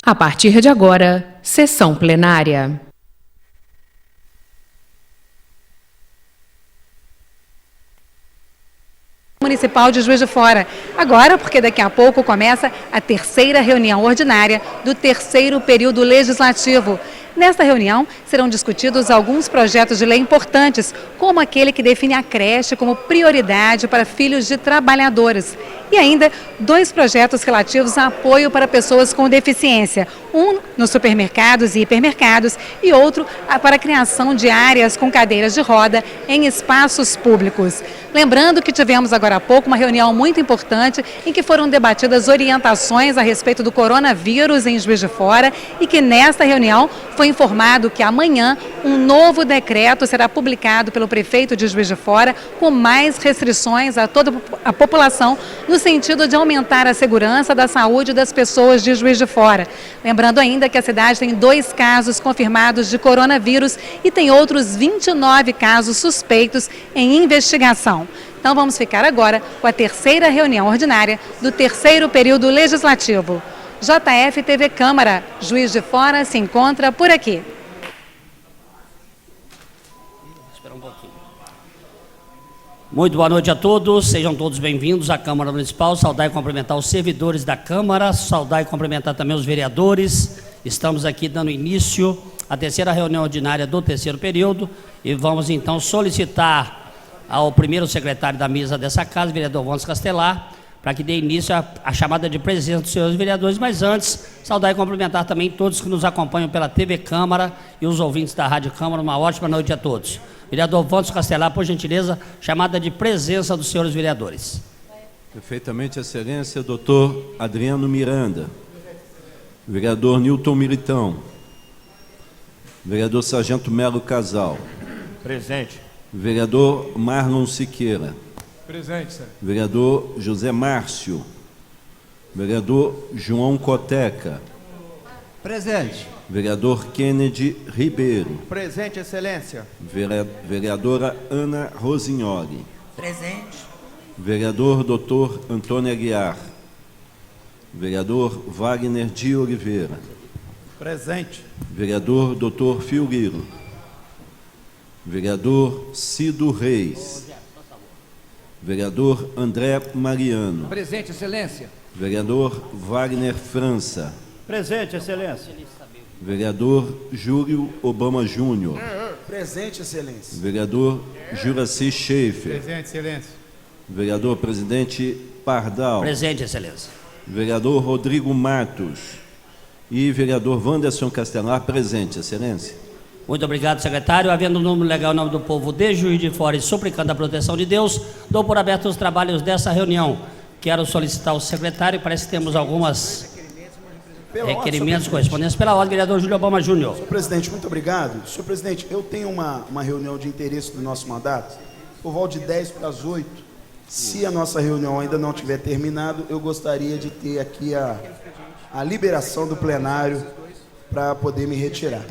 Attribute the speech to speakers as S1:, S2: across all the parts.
S1: A partir de agora, sessão plenária.
S2: Municipal de Juiz de Fora. Agora, porque daqui a pouco começa a terceira reunião ordinária do terceiro período legislativo. Nesta reunião, serão discutidos alguns projetos de lei importantes, como aquele que define a creche como prioridade para filhos de trabalhadores. E ainda, 2 projetos relativos a apoio para pessoas com deficiência. Um nos supermercados e hipermercados e outro para a criação de áreas com cadeiras de roda em espaços públicos. Lembrando que tivemos agora há pouco uma reunião muito importante em que foram debatidas orientações a respeito do coronavírus em Juiz de Fora e que nesta reunião foi informado que amanhã um novo decreto será publicado pelo prefeito de Juiz de Fora com mais restrições a toda a população no sentido de aumentar a segurança da saúde das pessoas de Juiz de Fora. Lembrando ainda que a cidade tem 2 casos confirmados de coronavírus e tem outros 29 casos suspeitos em investigação. Então vamos ficar agora com a terceira reunião ordinária do terceiro período legislativo. JF TV Câmara, Juiz de Fora se encontra por aqui.
S3: Espera um pouquinho. Muito boa noite a todos, sejam todos bem-vindos à Câmara Municipal. Saudar e cumprimentar os servidores da Câmara, saudar e cumprimentar também os vereadores. Estamos aqui dando início à terceira reunião ordinária do terceiro período e vamos então solicitar ao primeiro secretário da mesa dessa casa, vereador Vandes Castelar, para que dê início à chamada de presença dos senhores vereadores, mas antes, saudar e cumprimentar também todos que nos acompanham pela TV Câmara e os ouvintes da Rádio Câmara. Uma ótima noite a todos. Vereador Vandes Castelar, por gentileza, chamada de presença dos senhores vereadores.
S4: Perfeitamente, Excelência, doutor Adriano Miranda, vereador Nilton Militão, vereador Sargento Melo Casal.
S5: Presente.
S4: Vereador Marlon Siqueira.
S5: Presente, senhor.
S4: Vereador José Márcio. Vereador João Coteca.
S6: Presente.
S4: Vereador Kennedy Ribeiro.
S6: Presente, Excelência.
S4: Vereadora Ana Rosignoli.
S7: Presente.
S4: Vereador Dr. Antônio Aguiar. Vereador Wagner de Oliveira.
S6: Presente.
S4: Vereador Dr. Fiorilo. Vereador Cido Reis. Vereador André Mariano.
S6: Presente, Excelência.
S4: Vereador Wagner França.
S5: Presente, Excelência.
S4: Vereador Júlio Obama Júnior.
S6: Presente, Excelência.
S4: Vereador Juraci Schaefer.
S5: Presente, Excelência.
S4: Vereador Presidente Pardal.
S3: Presente, Excelência.
S4: Vereador Rodrigo Matos. E vereador Wanderson Castelar, presente, Excelência.
S3: Muito obrigado, secretário. Havendo um número legal em nome do povo de Juiz de Fora e suplicando a proteção de Deus, dou por aberto os trabalhos dessa reunião. Quero solicitar ao secretário, parece que temos alguns requerimentos correspondentes pela ordem, vereador Júlio Obama Júnior.
S8: Senhor presidente, muito obrigado. Senhor presidente, eu tenho uma reunião de interesse do nosso mandato, por volta de 10 para as 8. Se a nossa reunião ainda não tiver terminado, eu gostaria de ter aqui a liberação do plenário para poder me retirar.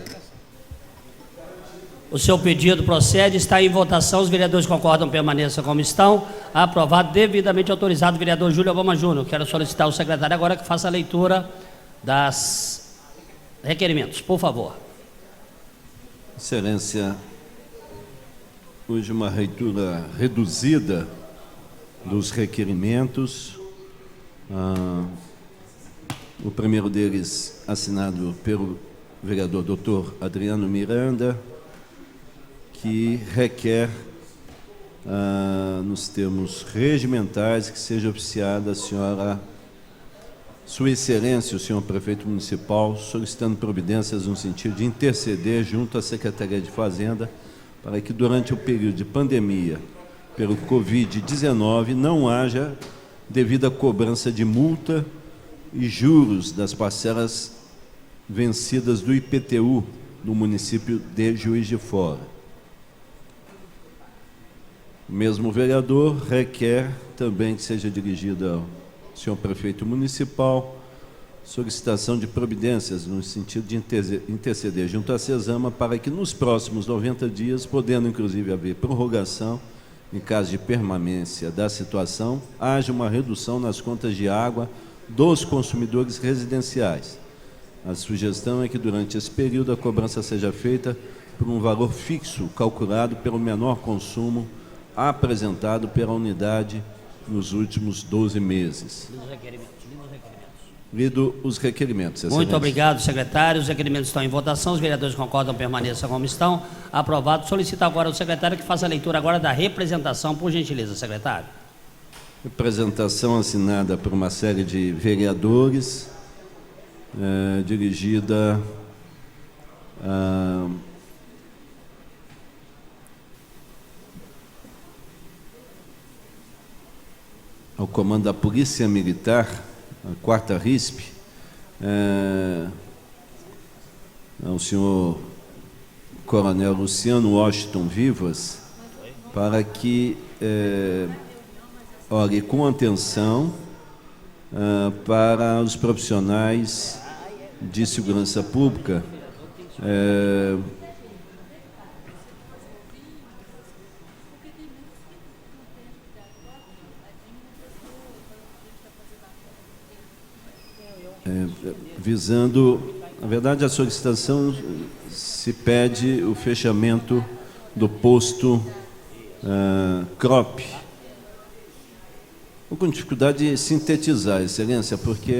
S3: O seu pedido procede, está em votação. Os vereadores concordam, permaneçam como estão. Aprovado, devidamente autorizado, vereador Júlio Obama Júnior. Quero solicitar ao secretário agora que faça a leitura das requerimentos, por favor.
S4: Excelência, hoje uma leitura reduzida dos requerimentos. O primeiro deles assinado pelo vereador Dr. Adriano Miranda, que requer, nos termos regimentais, que seja oficiada a senhora, Sua Excelência, o senhor prefeito municipal, solicitando providências no sentido de interceder junto à Secretaria de Fazenda para que durante o período de pandemia pelo Covid-19 não haja devida cobrança de multa e juros das parcelas vencidas do IPTU no município de Juiz de Fora. O mesmo vereador requer também que seja dirigida ao senhor prefeito municipal solicitação de providências no sentido de interceder junto à CESAMA para que nos próximos 90 dias, podendo inclusive haver prorrogação em caso de permanência da situação, haja uma redução nas contas de água dos consumidores residenciais. A sugestão é que durante esse período a cobrança seja feita por um valor fixo, calculado pelo menor consumo apresentado pela unidade nos últimos 12 meses. Lido os requerimentos, Excelência.
S3: Muito obrigado, secretário. Os requerimentos estão em votação. Os vereadores concordam, permaneçam como estão. Aprovado. Solicito agora ao secretário que faça a leitura agora da representação, por gentileza, secretário.
S4: Representação assinada por uma série de vereadores, dirigida ao comando da Polícia Militar, a 4ª RISP, ao senhor Coronel Luciano Washington Vivas, para que olhe com atenção para os profissionais de segurança pública, visando, na verdade, a solicitação se pede o fechamento do posto CROP. Estou com dificuldade de sintetizar, Excelência, porque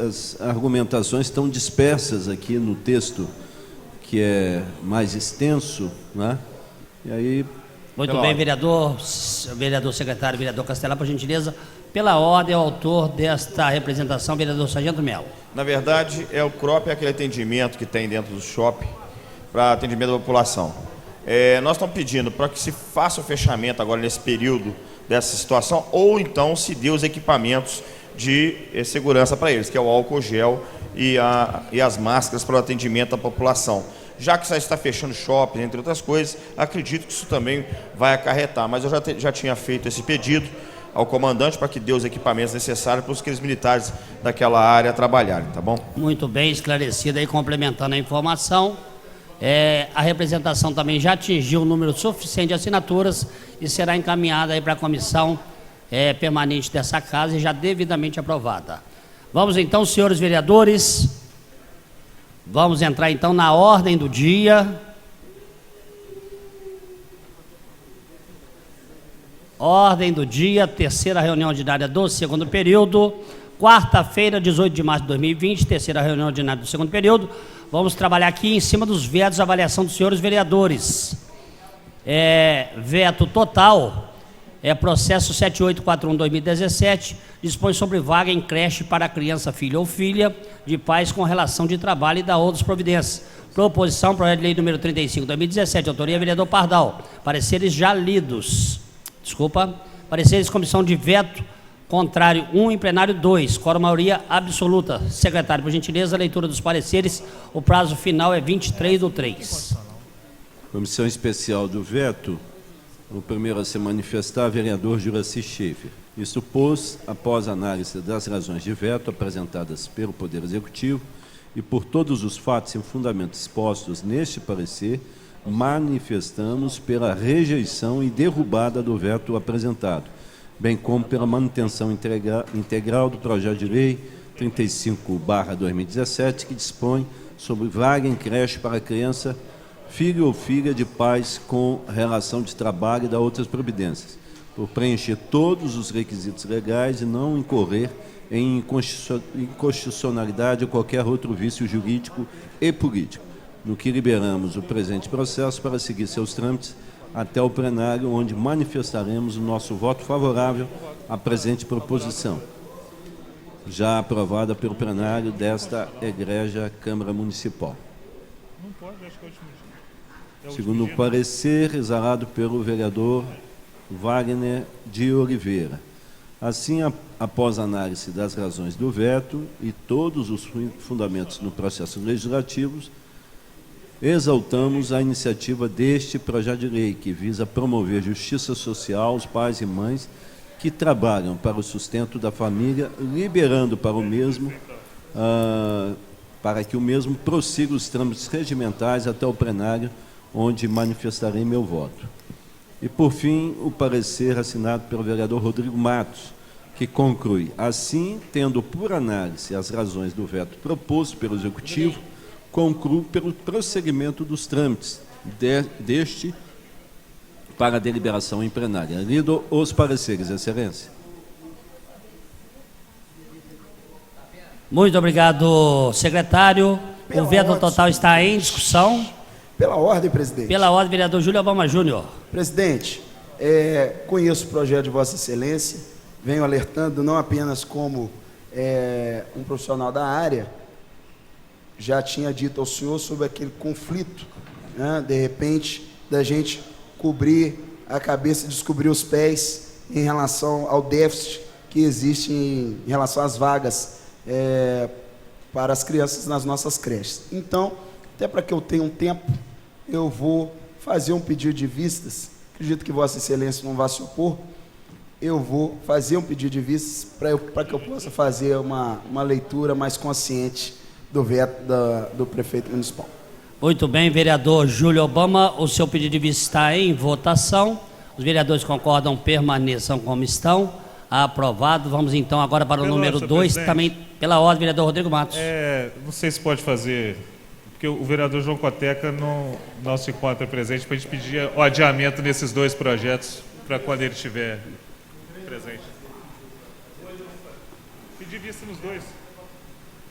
S4: as argumentações estão dispersas aqui no texto, que é mais extenso, né? E aí...
S3: Muito bem, vereador secretário, vereador Castelar, por gentileza, pela ordem, o autor desta representação, vereador Sargento Melo.
S5: Na verdade, o CROP é aquele atendimento que tem dentro do shopping para atendimento da população. Nós estamos pedindo para que se faça o fechamento agora nesse período dessa situação, ou então se dê os equipamentos de segurança para eles, que é o álcool gel e as máscaras para o atendimento da população. Já que está fechando shopping, entre outras coisas, acredito que isso também vai acarretar, mas eu já tinha feito esse pedido ao comandante para que dê os equipamentos necessários para aqueles militares daquela área trabalharem, tá bom?
S3: Muito bem esclarecida e complementando a informação. A representação também já atingiu o número suficiente de assinaturas e será encaminhada aí para a comissão permanente dessa casa e já devidamente aprovada. Vamos então, senhores vereadores, vamos entrar então na ordem do dia. Ordem do dia, 3ª reunião ordinária do 2º período, quarta-feira, 18 de março de 2020, 3ª reunião ordinária do 2º período. Vamos trabalhar aqui em cima dos vetos, avaliação dos senhores vereadores. Veto total, processo 7841-2017, dispõe sobre vaga em creche para criança, filho ou filha de pais com relação de trabalho e da outras providências. Proposição, projeto de lei número 35/2017, autoria vereador Pardal. Pareceres já lidos. Pareceres comissão de veto, contrário 1, em plenário 2, quórum maioria absoluta. Secretário, por gentileza, leitura dos pareceres. O prazo final é 23/3.
S4: Comissão especial do veto, o primeiro a se manifestar, vereador Juraci Schaefer. Isso pois, após análise das razões de veto apresentadas pelo Poder Executivo e por todos os fatos e fundamentos expostos neste parecer, manifestamos pela rejeição e derrubada do veto apresentado, bem como pela manutenção integral do projeto de lei 35/2017, que dispõe sobre vaga em creche para criança, filho ou filha de pais com relação de trabalho e da outras providências, por preencher todos os requisitos legais e não incorrer em inconstitucionalidade ou qualquer outro vício jurídico e político, no que liberamos o presente processo para seguir seus trâmites até o plenário, onde manifestaremos o nosso voto favorável à presente proposição, já aprovada pelo plenário desta egrégia Câmara Municipal. Segundo o parecer exalado pelo vereador Wagner de Oliveira. Assim, após análise das razões do veto e todos os fundamentos no processo legislativo, exaltamos a iniciativa deste projeto de lei, que visa promover justiça social aos pais e mães que trabalham para o sustento da família, liberando para que o mesmo prossiga os trâmites regimentais até o plenário, onde manifestarei meu voto. E, por fim, o parecer assinado pelo vereador Rodrigo Matos, que conclui: assim, tendo por análise as razões do veto proposto pelo Executivo, concluo pelo prosseguimento dos trâmites deste para deliberação em plenária. Lido os pareceres, Excelência.
S3: Muito obrigado, secretário. O veto total está em discussão.
S8: Pela ordem, presidente.
S3: Pela ordem, vereador Júlio Obama Júnior.
S8: Presidente, conheço o projeto de Vossa Excelência, venho alertando não apenas como um profissional da área, já tinha dito ao senhor sobre aquele conflito, né, de repente, da gente cobrir a cabeça e descobrir os pés em relação ao déficit que existe em relação às vagas para as crianças nas nossas creches. Então, até para que eu tenha um tempo, eu vou fazer um pedido de vistas. Acredito que Vossa Excelência não vai se opor. Eu vou fazer um pedido de vistas para que eu possa fazer uma leitura mais consciente do veto do prefeito municipal.
S3: Muito bem, vereador Júlio Obama, o seu pedido de vista está em votação. Os vereadores concordam, permaneçam como estão. Aprovado. Vamos então agora para o número 2, também pela ordem, vereador Rodrigo Matos.
S7: Não sei se pode fazer, porque o vereador João Coteca não se encontra presente, para a gente pedir o adiamento nesses dois projetos, para quando ele estiver presente. Pedir vista nos dois.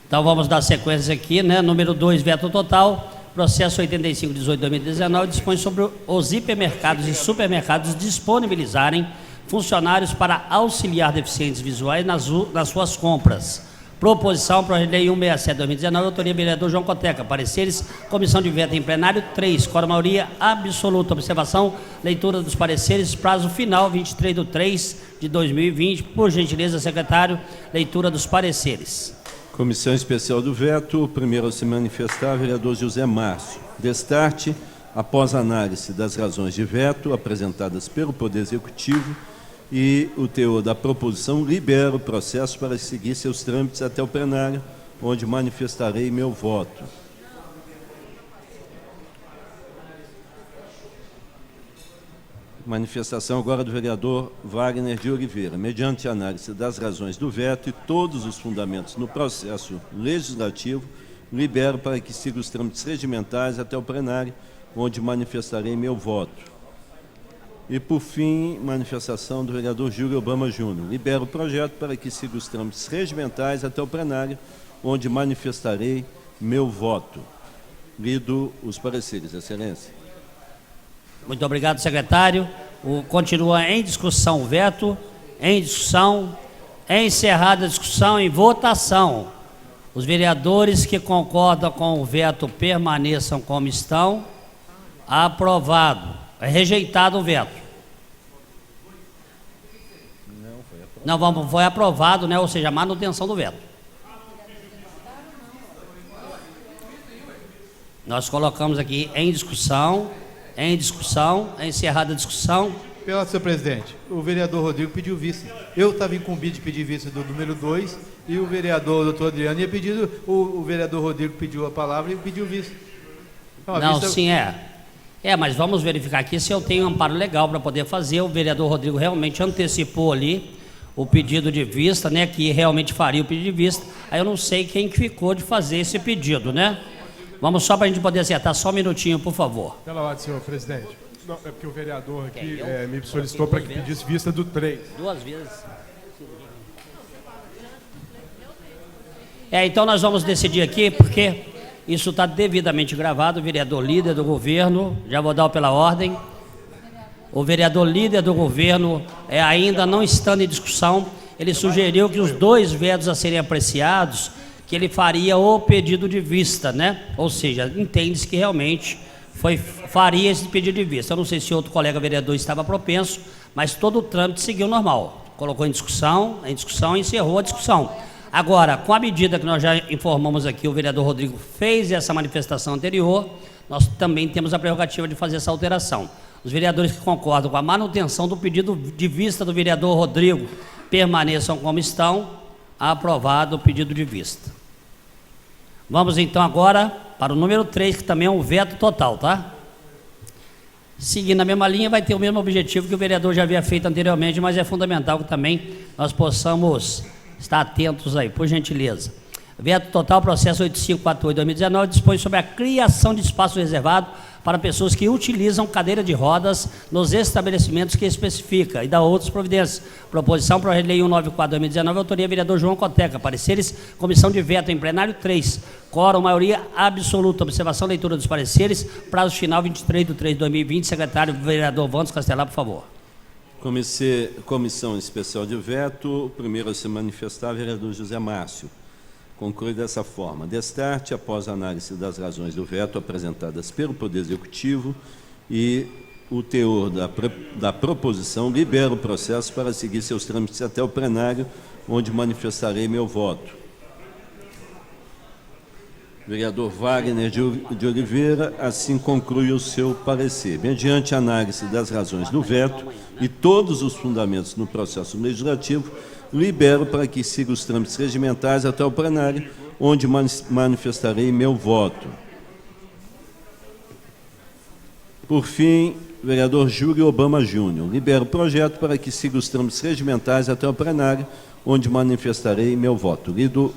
S3: Então vamos dar sequência aqui, né? Número 2, veto total. Processo 85/18/2019 dispõe sobre os hipermercados e supermercados disponibilizarem funcionários para auxiliar deficientes visuais nas suas compras. Proposição, projeto de lei 167/2019, autoria vereador João Coteca. Pareceres, comissão de veto em plenário 3, com a maioria absoluta. Observação, leitura dos pareceres, prazo final 23/3/2020. Por gentileza, secretário, leitura dos pareceres.
S4: Comissão Especial do Veto, o primeiro a se manifestar, vereador José Márcio. Destarte, após análise das razões de veto apresentadas pelo Poder Executivo e o teor da proposição, libera o processo para seguir seus trâmites até o plenário, onde manifestarei meu voto. Manifestação agora do vereador Wagner de Oliveira. Mediante análise das razões do veto e todos os fundamentos no processo legislativo, libero para que siga os trâmites regimentais até o plenário, onde manifestarei meu voto. E, por fim, manifestação do vereador Júlio Obama Júnior. Libero o projeto para que siga os trâmites regimentais até o plenário, onde manifestarei meu voto. Lido os pareceres, Excelência.
S3: Muito obrigado, secretário. Continua em discussão o veto. Em discussão. Encerrada a discussão, em votação. Os vereadores que concordam com o veto permaneçam como estão. Aprovado. É rejeitado o veto. Não, foi aprovado, né? Ou seja, a manutenção do veto. Nós colocamos aqui em discussão, encerrada a discussão.
S9: Pela senhor presidente, o vereador Rodrigo pediu vista. Eu estava incumbido de pedir vista do número 2 e o vereador doutor Adriano ia pedir, o vereador Rodrigo pediu a palavra e pediu vista. Então,
S3: não,
S9: vista...
S3: sim, mas vamos verificar aqui se eu tenho amparo legal para poder fazer. O vereador Rodrigo realmente antecipou ali o pedido de vista, né, que realmente faria o pedido de vista. Aí eu não sei quem que ficou de fazer esse pedido, né? Vamos só para a gente poder acertar, só um minutinho, por favor.
S10: Pela ordem, senhor presidente. Não, é porque o vereador aqui me solicitou para que pedisse vista do 3.
S3: Duas vezes. Então nós vamos decidir aqui, porque isso está devidamente gravado. O vereador líder do governo, já vou dar pela ordem. O vereador líder do governo, ainda não estando em discussão, ele sugeriu que os dois vetos a serem apreciados, que ele faria o pedido de vista, né? Ou seja, entende-se que realmente faria esse pedido de vista. Eu não sei se outro colega vereador estava propenso, mas todo o trâmite seguiu normal. Colocou em discussão, encerrou a discussão. Agora, com a medida que nós já informamos aqui, o vereador Rodrigo fez essa manifestação anterior, nós também temos a prerrogativa de fazer essa alteração. Os vereadores que concordam com a manutenção do pedido de vista do vereador Rodrigo permaneçam como estão. Aprovado o pedido de vista. Vamos então agora para o número 3, que também é um veto total, tá? Seguindo a mesma linha, vai ter o mesmo objetivo que o vereador já havia feito anteriormente, mas é fundamental que também nós possamos estar atentos aí, por gentileza. Veto total, processo 8548-2019, dispõe sobre a criação de espaço reservado para pessoas que utilizam cadeira de rodas nos estabelecimentos que especifica e dá outras providências. Proposição para a Lei 194/2019, autoria vereador João Coteca. Pareceres, comissão de veto em plenário 3. Quórum, maioria absoluta. Observação, leitura dos pareceres. Prazo final 23/3/2020. Secretário vereador Vantos Castelar, por favor.
S4: Comissão especial de veto. O primeiro a se manifestar, vereador José Márcio. Conclui dessa forma: destarte, após a análise das razões do veto apresentadas pelo Poder Executivo e o teor da proposição, libero o processo para seguir seus trâmites até o plenário, onde manifestarei meu voto. Vereador Wagner de Oliveira, assim conclui o seu parecer. Mediante análise das razões do veto e todos os fundamentos no processo legislativo, libero para que siga os trâmites regimentais até o plenário, onde manifestarei meu voto. Por fim, vereador Júlio Obama Júnior, libero o projeto para que siga os trâmites regimentais até o plenário, onde manifestarei meu voto. Lido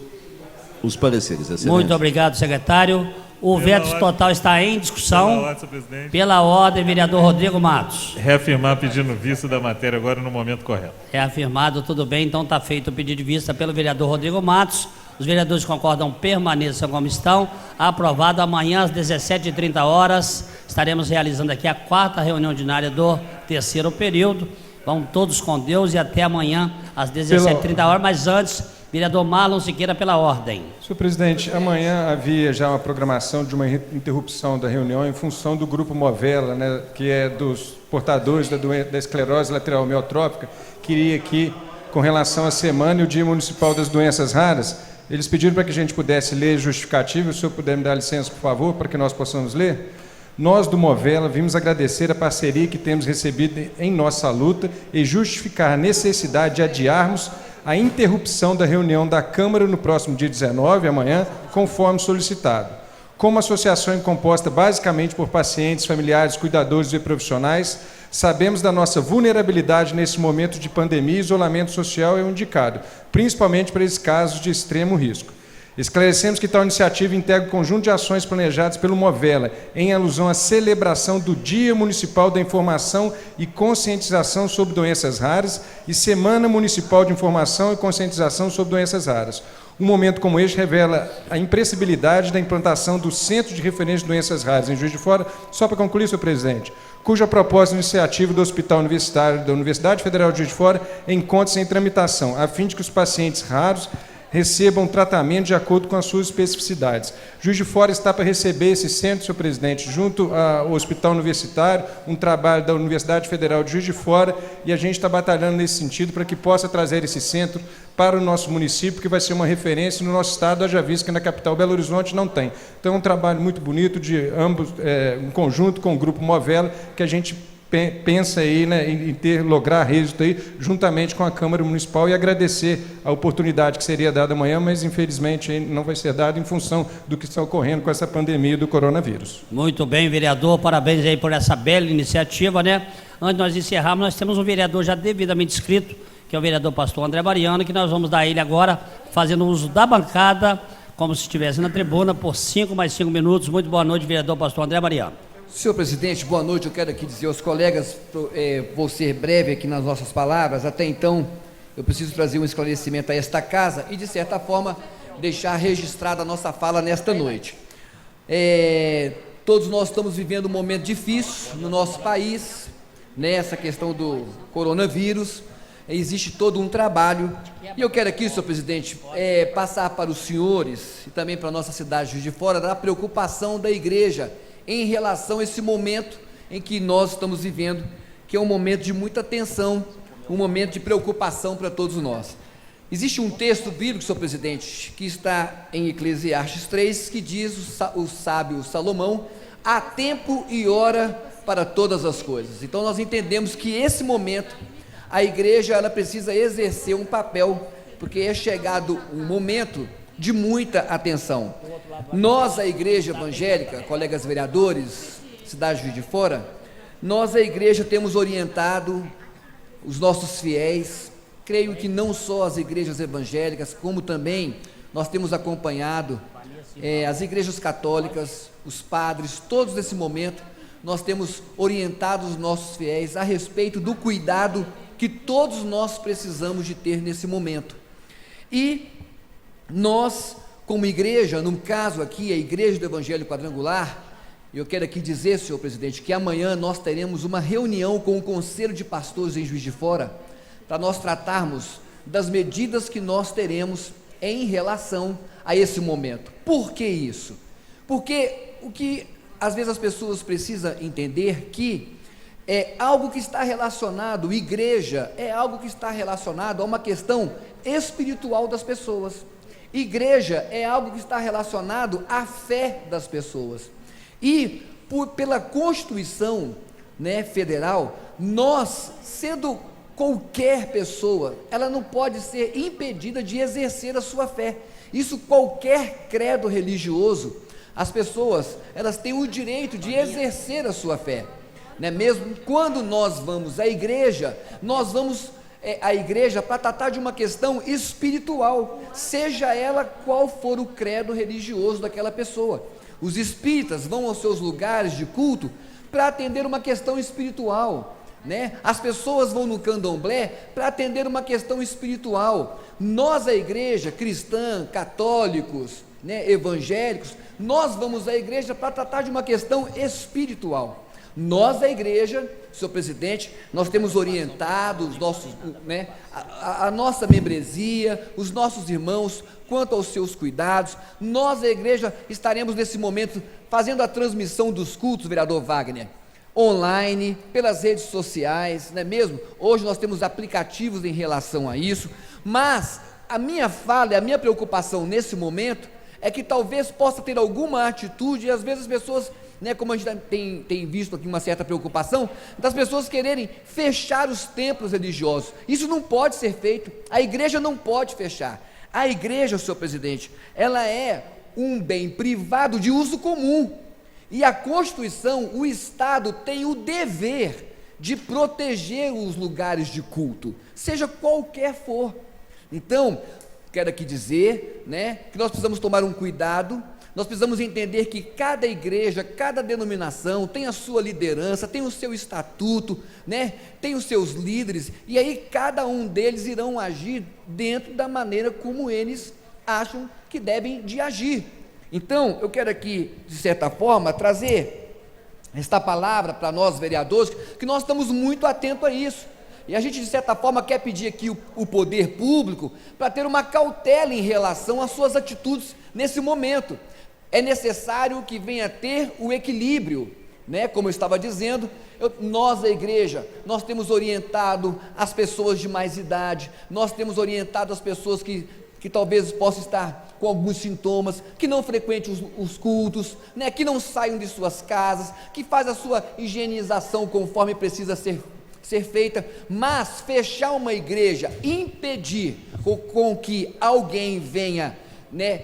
S4: os pareceres, Excelência.
S3: Muito obrigado, secretário. O veto total está em discussão.
S7: Pela ordem, senhor presidente.
S3: Pela ordem, vereador Rodrigo Matos.
S7: Reafirmar pedindo vista da matéria agora no momento correto.
S3: Reafirmado, tudo bem. Então está feito o pedido de vista pelo vereador Rodrigo Matos. Os vereadores que concordam permaneçam como estão. Aprovado. Amanhã às 17h30 estaremos realizando aqui a 4ª reunião ordinária do 3º período. Vão todos com Deus e até amanhã às 17h30. Mas antes, vereador Marlon Siqueira, pela ordem.
S10: Senhor presidente, amanhã havia já uma programação de uma interrupção da reunião em função do grupo Movela, né, que é dos portadores da esclerose lateral amiotrófica. Queria aqui, com relação à semana e o Dia Municipal das Doenças Raras, eles pediram para que a gente pudesse ler justificativo. Se o senhor puder me dar licença, por favor, para que nós possamos ler. Nós do Movela vimos agradecer a parceria que temos recebido em nossa luta e justificar a necessidade de adiarmos a interrupção da reunião da Câmara no próximo dia 19, amanhã, conforme solicitado. Como associação composta basicamente por pacientes, familiares, cuidadores e profissionais, sabemos da nossa vulnerabilidade nesse momento de pandemia e isolamento social é o indicado, principalmente para esses casos de extremo risco. Esclarecemos que tal iniciativa integra o conjunto de ações planejadas pelo Movela, em alusão à celebração do Dia Municipal da Informação e Conscientização sobre Doenças Raras e Semana Municipal de Informação e Conscientização sobre Doenças Raras. Um momento como este revela a imprescindibilidade da implantação do Centro de Referência de Doenças Raras em Juiz de Fora, só para concluir, senhor presidente, cuja proposta iniciativa do Hospital Universitário da Universidade Federal de Juiz de Fora encontra-se em tramitação, a fim de que os pacientes raros recebam tratamento de acordo com as suas especificidades. Juiz de Fora está para receber esse centro, senhor presidente, junto ao Hospital Universitário, um trabalho da Universidade Federal de Juiz de Fora, e a gente está batalhando nesse sentido para que possa trazer esse centro para o nosso município, que vai ser uma referência no nosso estado, haja visto que na capital Belo Horizonte não tem. Então é um trabalho muito bonito de ambos, em conjunto com o Grupo Movela, que a gente pensa aí, né, em lograr êxito aí, juntamente com a Câmara Municipal, e agradecer a oportunidade que seria dada amanhã, mas infelizmente não vai ser dada em função do que está ocorrendo com essa pandemia do coronavírus.
S3: Muito bem, vereador, parabéns aí por essa bela iniciativa, né? Antes de nós encerrarmos, nós temos um vereador já devidamente inscrito, que é o vereador pastor André Mariano, que nós vamos dar a ele agora, fazendo uso da bancada, como se estivesse na tribuna, por 5 mais 5 minutos. Muito boa noite, vereador pastor André Mariano.
S11: Senhor presidente, boa noite. Eu quero aqui dizer aos colegas, vou ser breve aqui nas nossas palavras. Até então, eu preciso trazer um esclarecimento a esta casa e, de certa forma, deixar registrada a nossa fala nesta noite. Todos nós estamos vivendo um momento difícil no nosso país, nessa questão do coronavírus. Existe todo um trabalho, e eu quero aqui, senhor presidente, passar para os senhores e também para a nossa cidade de Juiz de Fora da preocupação da igreja em relação a esse momento em que nós estamos vivendo, que é um momento de muita tensão, um momento de preocupação para todos nós. Existe um texto bíblico, senhor presidente, que está em Eclesiastes 3, que diz o sábio Salomão: há tempo e hora para todas as coisas. Então nós entendemos que esse momento a igreja ela precisa exercer um papel, porque é chegado um momento de muita atenção. Nós, a igreja evangélica, colegas vereadores, cidade de Juiz de Fora, Nós, a igreja, temos orientado os nossos fiéis, creio que não só as igrejas evangélicas, como também nós temos acompanhado as igrejas católicas, os padres, todos nesse momento, nós temos orientado os nossos fiéis a respeito do cuidado que todos nós precisamos de ter nesse momento. E nós, como igreja, no caso aqui, a Igreja do Evangelho Quadrangular, eu quero aqui dizer, senhor presidente, que amanhã nós teremos uma reunião com o Conselho de Pastores em Juiz de Fora, para nós tratarmos das medidas que nós teremos em relação a esse momento. Por que isso? Porque o que às vezes as pessoas precisam entender que é algo que está relacionado, igreja, é algo que está relacionado a uma questão espiritual das pessoas. Igreja é algo que está relacionado à fé das pessoas. E pela Constituição, né, federal, nós, sendo qualquer pessoa, ela não pode ser impedida de exercer a sua fé. Isso qualquer credo religioso, as pessoas, elas têm o direito de exercer a sua fé, né? Mesmo quando nós vamos à igreja, nós vamos à igreja para tratar de uma questão espiritual, seja ela qual for o credo religioso daquela pessoa. Os espíritas vão aos seus lugares de culto para atender uma questão espiritual, né? As pessoas vão no candomblé para atender uma questão espiritual. Nós, a igreja cristã, católicos, né, evangélicos, nós vamos à igreja para tratar de uma questão espiritual. Nós, a igreja, senhor presidente, nós temos orientado os nossos, né, a nossa membresia, os nossos irmãos, quanto aos seus cuidados. Nós, a igreja, estaremos nesse momento fazendo a transmissão dos cultos, vereador Wagner, online, pelas redes sociais, não é mesmo? Hoje nós temos aplicativos em relação a isso, mas a minha fala, a minha preocupação nesse momento é que talvez possa ter alguma atitude, e às vezes as pessoas, né, como a gente tem visto aqui uma certa preocupação, das pessoas quererem fechar os templos religiosos. Isso não pode ser feito, a igreja não pode fechar. A igreja, senhor presidente, ela é um bem privado de uso comum, e a Constituição, o Estado tem o dever de proteger os lugares de culto, seja qualquer for. Então, quero aqui dizer, né, que nós precisamos tomar um cuidado, nós precisamos entender que cada igreja, cada denominação tem a sua liderança, tem o seu estatuto, né, tem os seus líderes, e aí cada um deles irão agir dentro da maneira como eles acham que devem de agir. Então, eu quero aqui, de certa forma, trazer esta palavra para nós vereadores, que nós estamos muito atentos a isso. E a gente, de certa forma, quer pedir aqui o poder público para ter uma cautela em relação às suas atitudes nesse momento. É necessário que venha ter o equilíbrio, né? Como eu estava dizendo, nós, a igreja, nós temos orientado as pessoas de mais idade, nós temos orientado as pessoas que talvez possam estar com alguns sintomas, que não frequentem os cultos, né? Que não saiam de suas casas, que faz a sua higienização conforme precisa ser feita, mas fechar uma igreja, impedir com que alguém venha, né,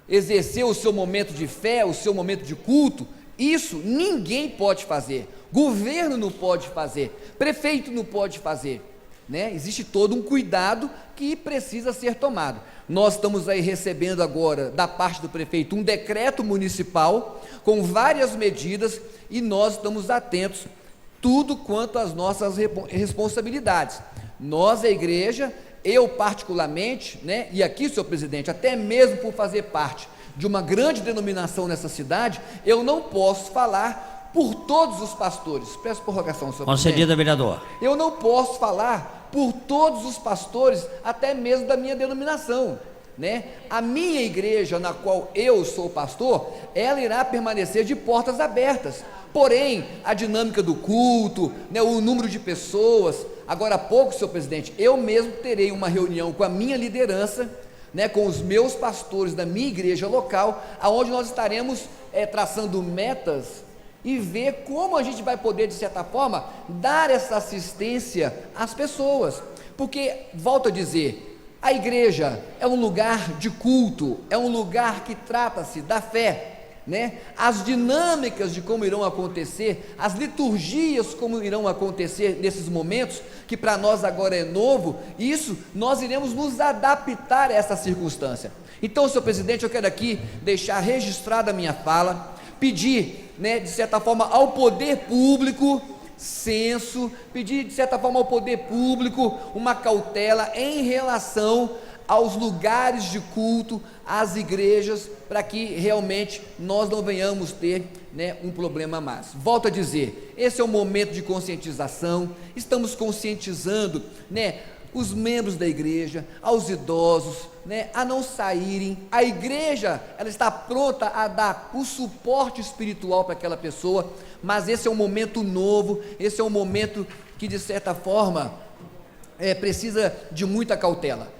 S11: exercer o seu momento de fé, o seu momento de culto, isso ninguém pode fazer, governo não pode fazer, prefeito não pode fazer, né? Existe todo um cuidado que precisa ser tomado. Nós estamos aí recebendo agora, da parte do prefeito, um decreto municipal, com várias medidas, e nós estamos atentos tudo quanto às nossas responsabilidades. Nós, a igreja, eu particularmente, né, e aqui, senhor presidente, até mesmo por fazer parte de uma grande denominação nessa cidade, eu não posso falar por todos os pastores. Peço prorrogação, senhor presidente.
S3: Concedida, vereador.
S11: Eu não posso falar por todos os pastores, até mesmo da minha denominação, né? A minha igreja, na qual eu sou pastor, ela irá permanecer de portas abertas. Porém, a dinâmica do culto, né, o número de pessoas, agora há pouco, senhor presidente, eu mesmo terei uma reunião com a minha liderança, né, com os meus pastores da minha igreja local, aonde nós estaremos traçando metas e ver como a gente vai poder, de certa forma, dar essa assistência às pessoas, porque, volto a dizer, a igreja é um lugar de culto, é um lugar que trata-se da fé. né, as dinâmicas de como irão acontecer, as liturgias como irão acontecer nesses momentos, que para nós agora é novo, isso nós iremos nos adaptar a essa circunstância. Então, senhor presidente, eu quero aqui deixar registrada a minha fala, pedir, né, de certa forma, ao poder público senso, pedir de certa forma ao poder público uma cautela em relação aos lugares de culto, às igrejas, para que realmente nós não venhamos ter, né, um problema mais. Volto a dizer, esse é um momento de conscientização, estamos conscientizando, né, os membros da igreja, aos idosos, né, a não saírem. A igreja, ela está pronta a dar o suporte espiritual para aquela pessoa, mas esse é um momento novo, esse é um momento que de certa forma precisa de muita cautela.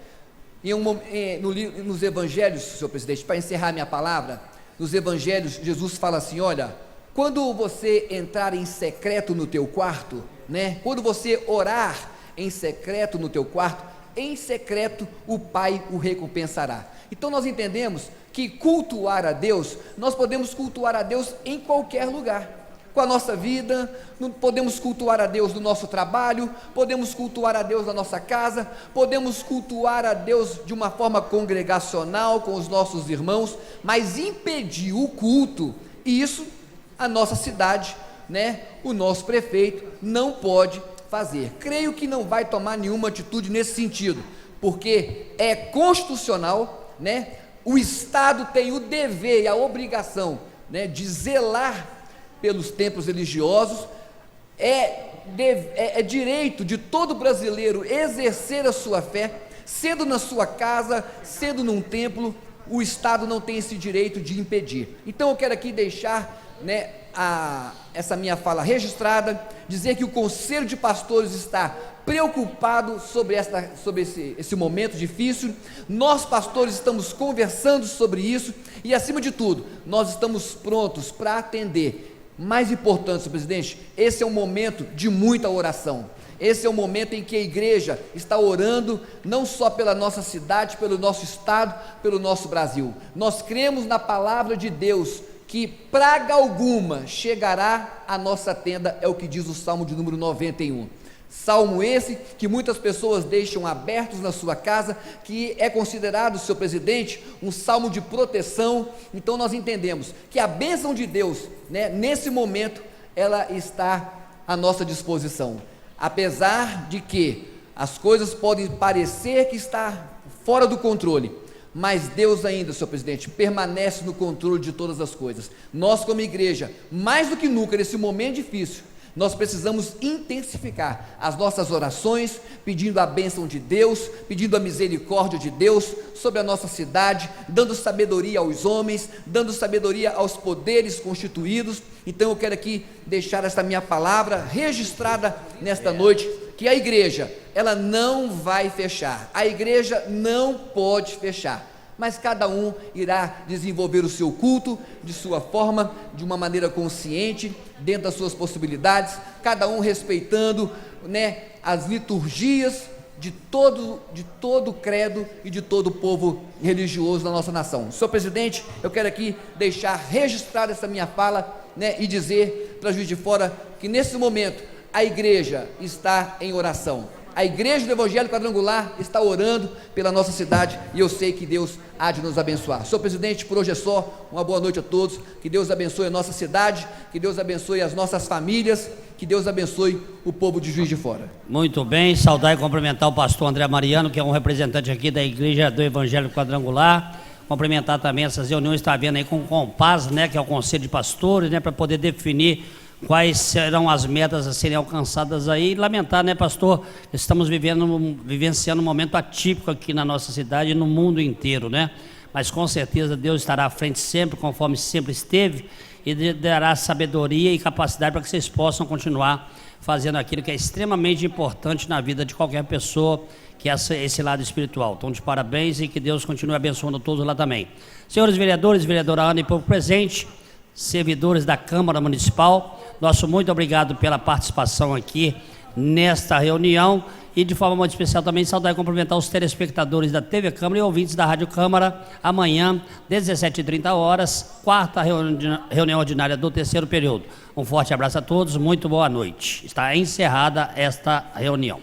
S11: Nos evangelhos, senhor presidente, para encerrar minha palavra, nos evangelhos Jesus fala assim: olha, quando você entrar em secreto no teu quarto, né, quando você orar em secreto no teu quarto, em secreto o Pai o recompensará. Então nós entendemos que cultuar a Deus, nós podemos cultuar a Deus em qualquer lugar, com a nossa vida, podemos cultuar a Deus no nosso trabalho, podemos cultuar a Deus na nossa casa, podemos cultuar a Deus de uma forma congregacional com os nossos irmãos, mas impedir o culto, isso a nossa cidade, né, o nosso prefeito não pode fazer. Creio que não vai tomar nenhuma atitude nesse sentido, porque é constitucional, né? O Estado tem o dever e a obrigação, né, de zelar pelos templos religiosos, é direito de todo brasileiro exercer a sua fé, sendo na sua casa, sendo num templo, o Estado não tem esse direito de impedir. Então eu quero aqui deixar, né, essa minha fala registrada, dizer que o Conselho de Pastores está preocupado sobre esse momento difícil. Nós pastores estamos conversando sobre isso e, acima de tudo, nós estamos prontos para atender. Mais importante, senhor presidente, esse é um momento de muita oração. Esse é o momento em que a igreja está orando, não só pela nossa cidade, pelo nosso estado, pelo nosso Brasil. Nós cremos na palavra de Deus, que praga alguma chegará à nossa tenda, é o que diz o Salmo de número 91. Salmo esse que muitas pessoas deixam abertos na sua casa, que é considerado, senhor presidente, um salmo de proteção. Então nós entendemos que a bênção de Deus, né, nesse momento, ela está à nossa disposição. Apesar de que as coisas podem parecer que está fora do controle, mas Deus ainda, senhor presidente, permanece no controle de todas as coisas. Nós como igreja, mais do que nunca nesse momento difícil, nós precisamos intensificar as nossas orações, pedindo a bênção de Deus, pedindo a misericórdia de Deus sobre a nossa cidade, dando sabedoria aos homens, dando sabedoria aos poderes constituídos. Então eu quero aqui deixar esta minha palavra registrada nesta noite, que a igreja, ela não vai fechar, a igreja não pode fechar, mas cada um irá desenvolver o seu culto de sua forma, de uma maneira consciente, dentro das suas possibilidades, cada um respeitando, né, as liturgias de todo credo e de todo o povo religioso da nossa nação. Senhor presidente, eu quero aqui deixar registrada essa minha fala, né, e dizer para Juiz de Fora que nesse momento a igreja está em oração. A igreja do Evangelho Quadrangular está orando pela nossa cidade e eu sei que Deus há de nos abençoar. Senhor presidente, por hoje é só. Uma boa noite a todos. Que Deus abençoe a nossa cidade, que Deus abençoe as nossas famílias, que Deus abençoe o povo de Juiz de Fora.
S3: Muito bem, saudar e cumprimentar o pastor André Mariano, que é um representante aqui da igreja do Evangelho Quadrangular. Cumprimentar também essas reuniões, está vendo aí com o Compaz, né, que é o Conselho de Pastores, né, para poder definir quais serão as metas a serem alcançadas aí. E lamentar, né, pastor, estamos vivenciando um momento atípico aqui na nossa cidade e no mundo inteiro, né? Mas com certeza Deus estará à frente sempre, conforme sempre esteve, e dará sabedoria e capacidade para que vocês possam continuar fazendo aquilo que é extremamente importante na vida de qualquer pessoa, que é esse lado espiritual. Então, de parabéns e que Deus continue abençoando todos lá também. Senhores vereadores, vereadora Ana e povo presente, servidores da Câmara Municipal, nosso muito obrigado pela participação aqui nesta reunião e, de forma muito especial, também saudar e cumprimentar os telespectadores da TV Câmara e ouvintes da Rádio Câmara. Amanhã, 17h30, quarta reunião ordinária do terceiro período. Um forte abraço a todos, muito boa noite. Está encerrada esta reunião.